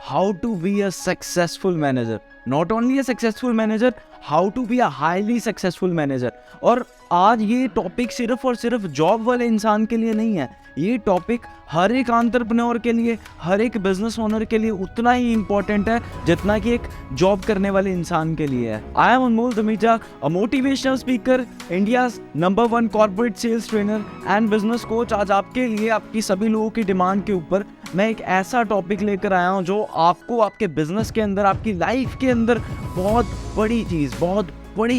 how to be a successful manager. Not only a successful manager, how to be a highly successful manager. और आज ये topic सिर्फ और सिर्फ job वाले इंसान के लिए नहीं है, ये टॉपिक हर एक एंटरप्रेन्योर के लिए, हर एक बिजनेस ओनर के लिए उतना ही इम्पोर्टेंट है जितना कि एक जॉब करने वाले इंसान के लिए है. I am Anmol Dhamija, a motivational speaker, India's number 1 corporate sales trainer and business coach. आज आपके लिए, आपकी सभी लोगों की डिमांड के ऊपर मैं एक ऐसा टॉपिक लेकर आया हूँ जो आपको आपके बिजनेस के अंदर, आपकी लाइफ के अंदर बहुत बड़ी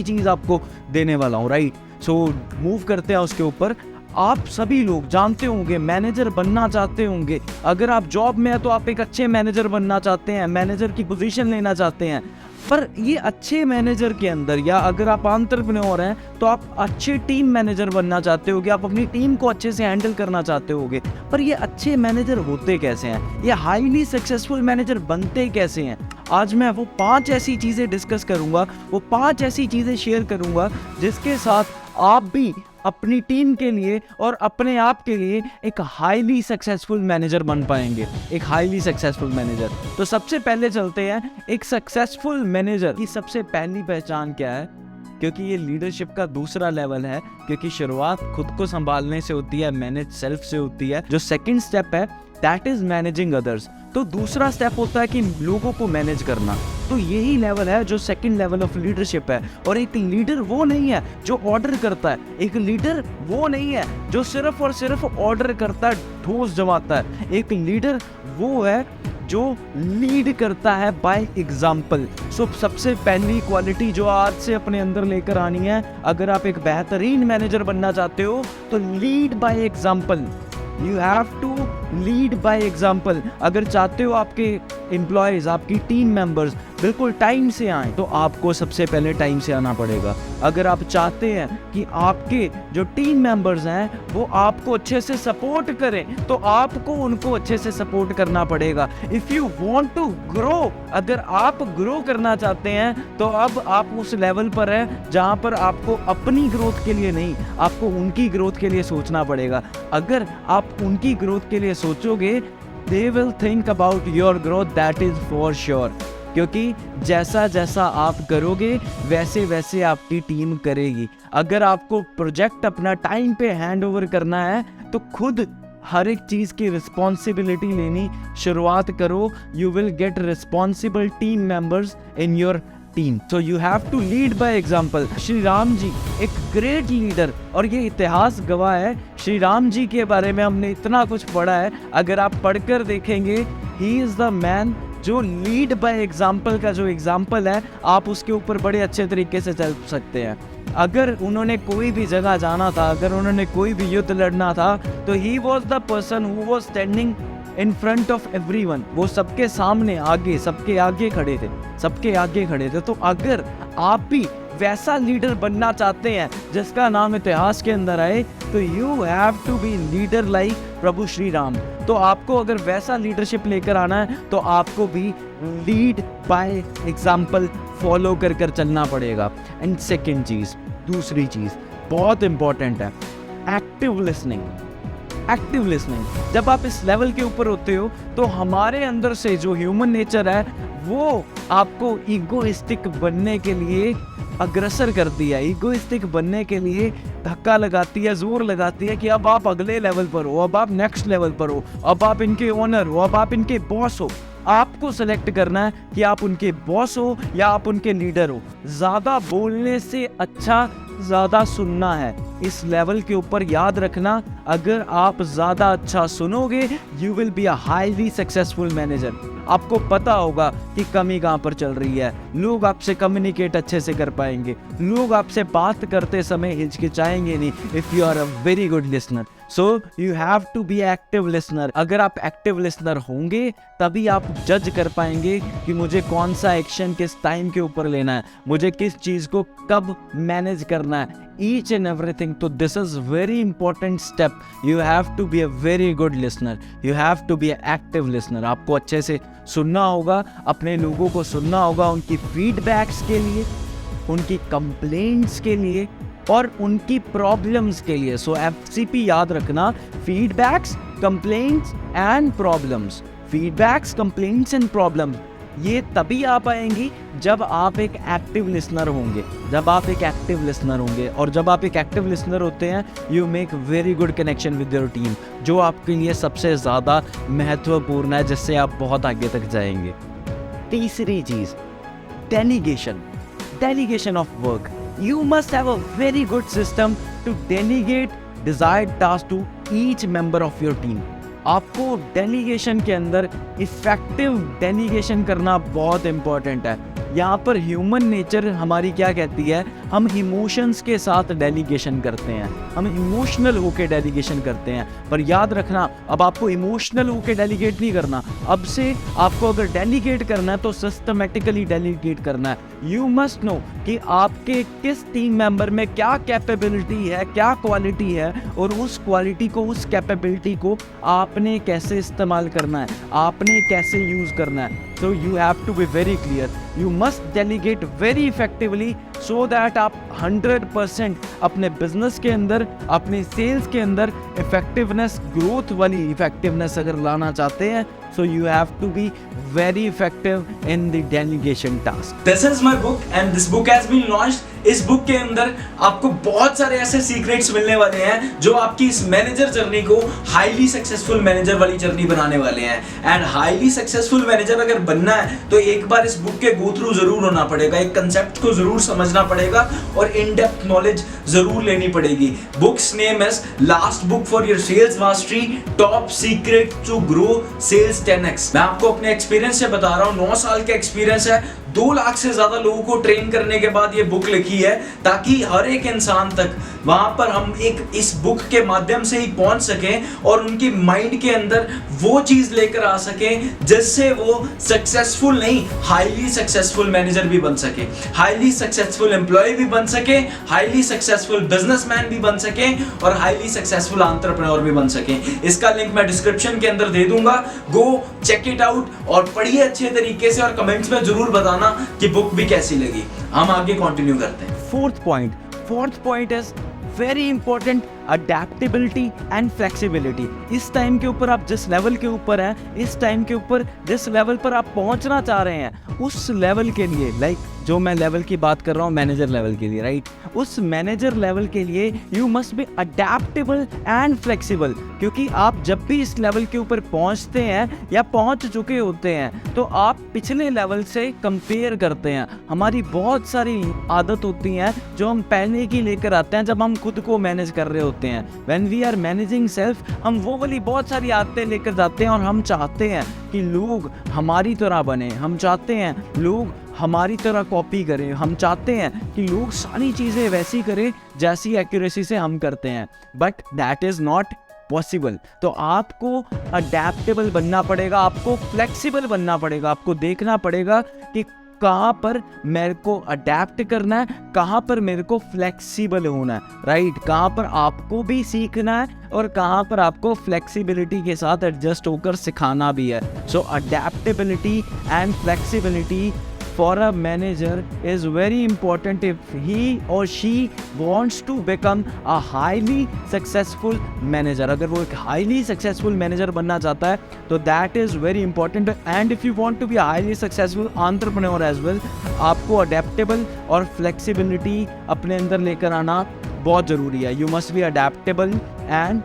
चीज़ आपको देने वाला हूँ. राइट, सो मूव करते हैं उसके ऊपर. आप सभी लोग जानते होंगे, मैनेजर बनना चाहते होंगे. अगर आप जॉब में हैं तो आप एक अच्छे मैनेजर बनना चाहते हैं, मैनेजर की पोजीशन लेना चाहते हैं. पर ये अच्छे मैनेजर के अंदर, या अगर आप एंटरप्रेन्योर हैं तो आप अच्छे टीम मैनेजर बनना चाहते होगे, आप अपनी टीम को अच्छे से हैंडल करना चाहते होगे. पर ये अच्छे मैनेजर होते कैसे हैं, ये हाईली सक्सेसफुल मैनेजर बनते कैसे हैं? आज मैं वो 5 ऐसी चीज़ें डिस्कस करूंगा, वो 5 ऐसी चीज़ें शेयर करूंगा जिसके साथ आप भी अपनी टीम के लिए और अपने आप के लिए एक हाईली सक्सेसफुल मैनेजर बन पाएंगे, एक हाईली सक्सेसफुल मैनेजर. तो सबसे पहले चलते हैं, एक सक्सेसफुल मैनेजर की सबसे पहली पहचान क्या है, क्योंकि ये लीडरशिप का दूसरा लेवल है, क्योंकि शुरुआत खुद को संभालने से होती है, मैनेज सेल्फ से होती है. जो सेकंड स्टेप है दैट इज मैनेजिंग अदर्स. तो दूसरा स्टेप होता है कि लोगों को मैनेज करना. तो यही लेवल है जो सेकंड लेवल ऑफ लीडरशिप है. और एक लीडर वो नहीं है जो ऑर्डर करता है, एक लीडर वो नहीं है जो सिर्फ और सिर्फ ऑर्डर करता है, ठोस जमाता है. एक लीडर वो है जो लीड करता है बाय एग्जाम्पल. सो सबसे पहली क्वालिटी जो आज से अपने अंदर लेकर आनी है, अगर आप एक बेहतरीन मैनेजर बनना चाहते हो तो lead by example. You have to lead by example. अगर चाहते हो आपके एम्प्लॉयज़, आपकी टीम मेंबर्स बिल्कुल टाइम से आएँ तो आपको सबसे पहले टाइम से आना पड़ेगा. अगर आप चाहते हैं कि आपके जो टीम मेंबर्स हैं वो आपको अच्छे से सपोर्ट करें तो आपको उनको अच्छे से सपोर्ट करना पड़ेगा. If you want to grow, अगर आप ग्रो करना चाहते हैं तो अब आप उस लेवल पर हैं जहां पर आपको अपनी ग्रोथ के लिए नहीं, आपको उनकी ग्रोथ के लिए सोचना पड़ेगा. अगर आप उनकी ग्रोथ के लिए सोचोगे, they will think about your growth, that is for sure. क्योंकि जैसा जैसा आप करोगे वैसे वैसे आपकी टीम करेगी. अगर आपको प्रोजेक्ट अपना टाइम पे हैंड ओवर करना है तो खुद हर एक चीज़ की रिस्पॉन्सिबिलिटी लेनी शुरुआत करो. You will get responsible team members in your team. So you have to lead by example. Shri Ram ji एक ग्रेट लीडर, और ये इतिहास गवाह है. श्री राम जी के बारे में हमने इतना कुछ पढ़ा है, अगर आप पढ़कर देखेंगे, ही इज़ द मैन जो लीड बाय एग्जाम्पल का जो एग्जाम्पल है, आप उसके ऊपर बड़े अच्छे तरीके से चल सकते हैं. अगर उन्होंने कोई भी जगह जाना था, अगर उन्होंने कोई भी युद्ध लड़ना था, तो he was the person who was standing in front of everyone. वो सबके सामने, आगे, सबके आगे खड़े थे. तो अगर आप भी वैसा लीडर बनना चाहते हैं जिसका नाम इतिहास के अंदर आए, तो you have to be leader like Prabhu Shri Ram. तो आपको अगर वैसा लीडरशिप लेकर आना है तो आपको भी लीड बाय एग्जाम्पल फॉलो कर कर चलना पड़ेगा. एंड सेकेंड चीज़, दूसरी चीज़ बहुत इंपॉर्टेंट है, एक्टिव लिसनिंग. Active listening. जब आप इस लेवल के ऊपर होते हो तो हमारे अंदर से जो ह्यूमन नेचर है वो आपको ईगोइस्टिक बनने के लिए अग्रसर करती है, ईगोइस्टिक बनने के लिए धक्का लगाती है, जोर लगाती है कि अब आप अगले लेवल पर हो, अब आप नेक्स्ट लेवल पर हो, अब आप इनके ओनर हो, अब आप इनके बॉस हो. आपको सेलेक्ट करना है कि आप उनके बॉस हो या आप उनके लीडर हो. ज़्यादा बोलने से अच्छा ज़्यादा सुनना है. इस लेवल के ऊपर याद रखना, अगर आप ज़्यादा अच्छा सुनोगे you will be a highly successful manager. आपको पता होगा कि कमी कहाँ पर चल रही है. लोग आपसे कम्युनिकेट अच्छे से कर पाएंगे, लोग आपसे बात करते समय हिचकिचाएंगे नहीं if you are a very good listener. So you have to be active listener. अगर आप एक्टिव लिसनर होंगे तभी आप जज कर पाएंगे कि मुझे कौन सा एक्शन किस टाइम के ऊपर लेना है, मुझे किस चीज़ को कब मैनेज करना है, ईच एंड एवरीथिंग. तो this is very important step. You have to be a very good listener, you have to be a active listener. आपको अच्छे से सुनना होगा, अपने लोगों को सुनना होगा, उनकी फीडबैक्स के लिए, उनकी कंप्लेंट्स के लिए और उनकी प्रॉब्लम्स के लिए. सो FCP याद रखना, feedbacks, complaints and problems. Feedbacks, complaints and problem ये तभी आ पाएंगी जब आप एक एक्टिव लिसनर होंगे, और जब आप एक एक्टिव लिसनर होते हैं you make very good connection with your team, जो आपके लिए सबसे ज़्यादा महत्वपूर्ण है, जिससे आप बहुत आगे तक जाएंगे। तीसरी चीज़, delegation of work. You must have a very good system to delegate desired task to each member of your team. आपको डेलीगेशन के अंदर इफेक्टिव डेलीगेशन करना बहुत इंपॉर्टेंट है। यहाँ पर ह्यूमन नेचर हमारी क्या कहती है, हम इमोशंस के साथ डेलीगेशन करते हैं, हम इमोशनल होके डेलीगेशन करते हैं। पर याद रखना, अब आपको इमोशनल होके डेलीगेट नहीं करना। अब से आपको अगर डेलीगेट करना है तो सिस्टमेटिकली डेलीगेट करना है। यू मस्ट नो कि आपके किस टीम मेंबर में क्या कैपेबिलिटी है, क्या क्वालिटी है, और उस क्वालिटी को, उस कैपेबिलिटी को आपने कैसे इस्तेमाल करना है, आपने कैसे यूज़ करना है। So you have to be very clear. You must delegate very effectively so that आप 100% अपने बिजनेस के अंदर, अपने सेल्स के अंदर इफेक्टिवनेस, ग्रोथ वाली इफेक्टिवनेस अगर लाना चाहते हैं, so you have to be very effective in the delegation task. This is my book and this book has been launched. इस बुक के अंदर आपको बहुत सारे ऐसे सीक्रेट्स मिलने वाले हैं जो आपकी इस मैनेजर जर्नी को हाईली सक्सेसफुल मैनेजर वाली जर्नी बनाने वाले हैं। एंड हाईली सक्सेसफुल मैनेजर अगर बनना है तो एक बार इस बुक के गो थ्रू जरूर होना पड़ेगा, एक कंसेप्ट को जरूर समझना पड़ेगा और इन डेप्थ नॉलेज जरूर लेनी पड़ेगी। Books name is last book for your sales mastery, top secret to grow sales 10x। मैं आपको अपने एक्सपीरियंस से बता रहा हूँ, 9 साल का एक्सपीरियंस है, 2 लाख से ज्यादा लोगों को ट्रेन करने के बाद ये बुक लिखी है, ताकि हर एक इंसान तक वहां पर हम एक इस बुक के माध्यम से ही पहुंच सकें और उनकी माइंड के अंदर वो चीज लेकर आ सकें जिससे वो सक्सेसफुल नहीं, हाईली सक्सेसफुल मैनेजर भी बन सके, हाईली सक्सेसफुल एम्प्लॉय भी बन सके, हाईली सक्सेसफुल बिजनेसमैन भी बन सके और हाईली सक्सेसफुल एंटरप्रेन्योर भी बन सके। इसका लिंक मैं डिस्क्रिप्शन के अंदर दे दूंगा, गो चेक इट आउट और पढ़िए अच्छे तरीके से और कमेंट्स में जरूर बताना कि बुक भी कैसी लगी। हम आगे कंटिन्यू करते हैं। Fourth point is very important, adaptability and flexibility. इस टाइम के ऊपर आप जिस लेवल के ऊपर हैं, इस टाइम के ऊपर जिस लेवल पर आप पहुंचना चाह रहे हैं, उस लेवल के लिए, लाइक जो मैं लेवल की बात कर रहा हूँ मैनेजर लेवल के लिए, राइट, उस मैनेजर लेवल के लिए you must be adaptable and flexible. क्योंकि आप जब भी इस लेवल के ऊपर पहुंचते हैं या पहुंच चुके होते हैं तो आप पिछले लेवल से कंपेयर करते हैं। हमारी बहुत सारी आदत होती हैं जो हम पहले की लेकर आते हैं जब हम खुद को मैनेज कर रहे होते हैं। When we are managing self, हम वो वाली बहुत सारी आदतें लेकर जाते हैं और हम चाहते हैं कि लोग हमारी तरह बने, हम चाहते हैं लोग हमारी तरह कॉपी करें, हम चाहते हैं कि लोग सारी चीज़ें वैसी करें जैसी एक्यूरेसी से हम करते हैं, but that is not possible. तो आपको अडेप्टेबल बनना पड़ेगा, आपको फ्लेक्सिबल बनना पड़ेगा, आपको देखना पड़ेगा कि कहाँ पर मेरे को अडेप्ट करना है, कहाँ पर मेरे को फ्लेक्सिबल होना है, राइट, कहाँ पर आपको भी सीखना है और कहाँ पर आपको फ्लेक्सिबिलिटी के साथ एडजस्ट होकर सिखाना भी है। So adaptability and flexibility for a manager is very important if he or she wants to become a highly successful manager। अगर वो एक highly successful manager बनना चाहता है तो that is very important। and if you want to be a highly successful entrepreneur as well, आपको adaptable और flexibility अपने अंदर लेकर आना बहुत ज़रूरी है। You must be adaptable and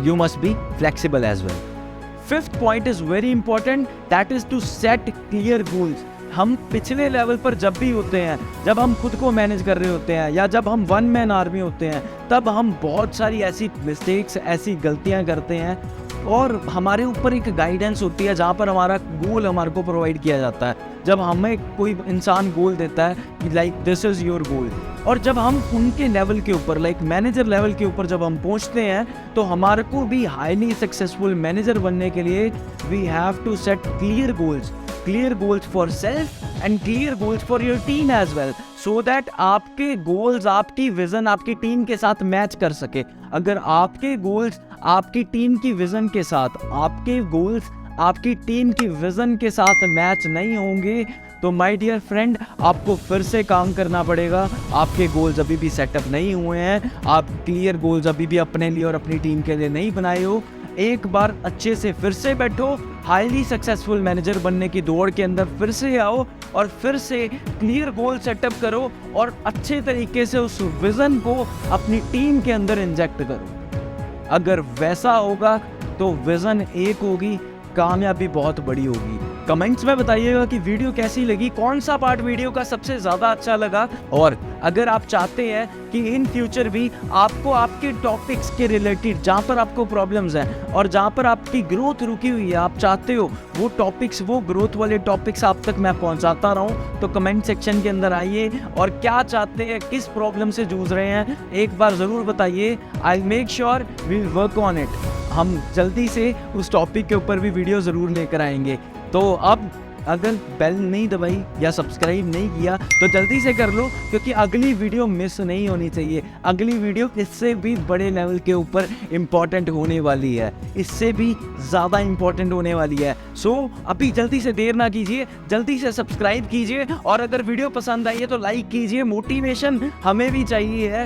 you must be flexible as well। Fifth point is very important, that is to set clear goals। हम पिछले लेवल पर जब भी होते हैं, जब हम खुद को मैनेज कर रहे होते हैं या जब हम वन मैन आर्मी होते हैं, तब हम बहुत सारी ऐसी मिस्टेक्स, ऐसी गलतियां करते हैं और हमारे ऊपर एक गाइडेंस होती है जहाँ पर हमारा गोल हमारे को प्रोवाइड किया जाता है। जब हमें कोई इंसान गोल देता है कि like this is your goal, और जब हम उनके लेवल के ऊपर, लाइक मैनेजर लेवल के ऊपर जब हम पहुँचते हैं तो हमारे को भी हाईली सक्सेसफुल मैनेजर बनने के लिए we have to set clear goals for self and clear goals for your team as well, so that आपके गोल्स, आपकी विजन आपकी टीम के साथ मैच कर सके। अगर आपके गोल्स आपकी टीम की विजन के साथ, आपके गोल्स आपकी टीम की विजन के साथ मैच नहीं होंगे तो माय डियर फ्रेंड, आपको फिर से काम करना पड़ेगा। आपके गोल्स अभी भी सेटअप नहीं हुए हैं, आप क्लियर गोल्स अभी भी अपने लिए और अपनी टीम के लिए नहीं बनाए हो। एक बार अच्छे से फिर से बैठो, हाईली सक्सेसफुल मैनेजर बनने की दौड़ के अंदर फिर से आओ और फिर से क्लियर गोल सेटअप करो और अच्छे तरीके से उस विज़न को अपनी टीम के अंदर इंजेक्ट करो। अगर वैसा होगा तो विज़न एक होगी, कामयाबी बहुत बड़ी होगी। कमेंट्स में बताइएगा कि वीडियो कैसी लगी, कौन सा पार्ट वीडियो का सबसे ज़्यादा अच्छा लगा, और अगर आप चाहते हैं कि इन फ्यूचर भी आपको आपके टॉपिक्स के रिलेटेड जहाँ पर आपको प्रॉब्लम्स हैं और जहाँ पर आपकी ग्रोथ रुकी हुई है, आप चाहते हो वो टॉपिक्स, वो ग्रोथ वाले टॉपिक्स आप तक मैं पहुँचाता रहूँ, तो कमेंट सेक्शन के अंदर आइए और क्या चाहते हैं, किस प्रॉब्लम से जूझ रहे हैं, एक बार ज़रूर बताइए। I make sure we'll work on it. हम जल्दी से उस टॉपिक के ऊपर भी वीडियो ज़रूर लेकर आएंगे। तो अब अगर बेल नहीं दबाई या सब्सक्राइब नहीं किया तो जल्दी से कर लो, क्योंकि अगली वीडियो मिस नहीं होनी चाहिए। अगली वीडियो इससे भी बड़े लेवल के ऊपर इम्पॉर्टेंट होने वाली है, इससे भी ज़्यादा इम्पॉर्टेंट होने वाली है। सो अभी जल्दी से देर ना कीजिए, जल्दी से सब्सक्राइब कीजिए और अगर वीडियो पसंद आई है तो लाइक कीजिए। मोटिवेशन हमें भी चाहिए है।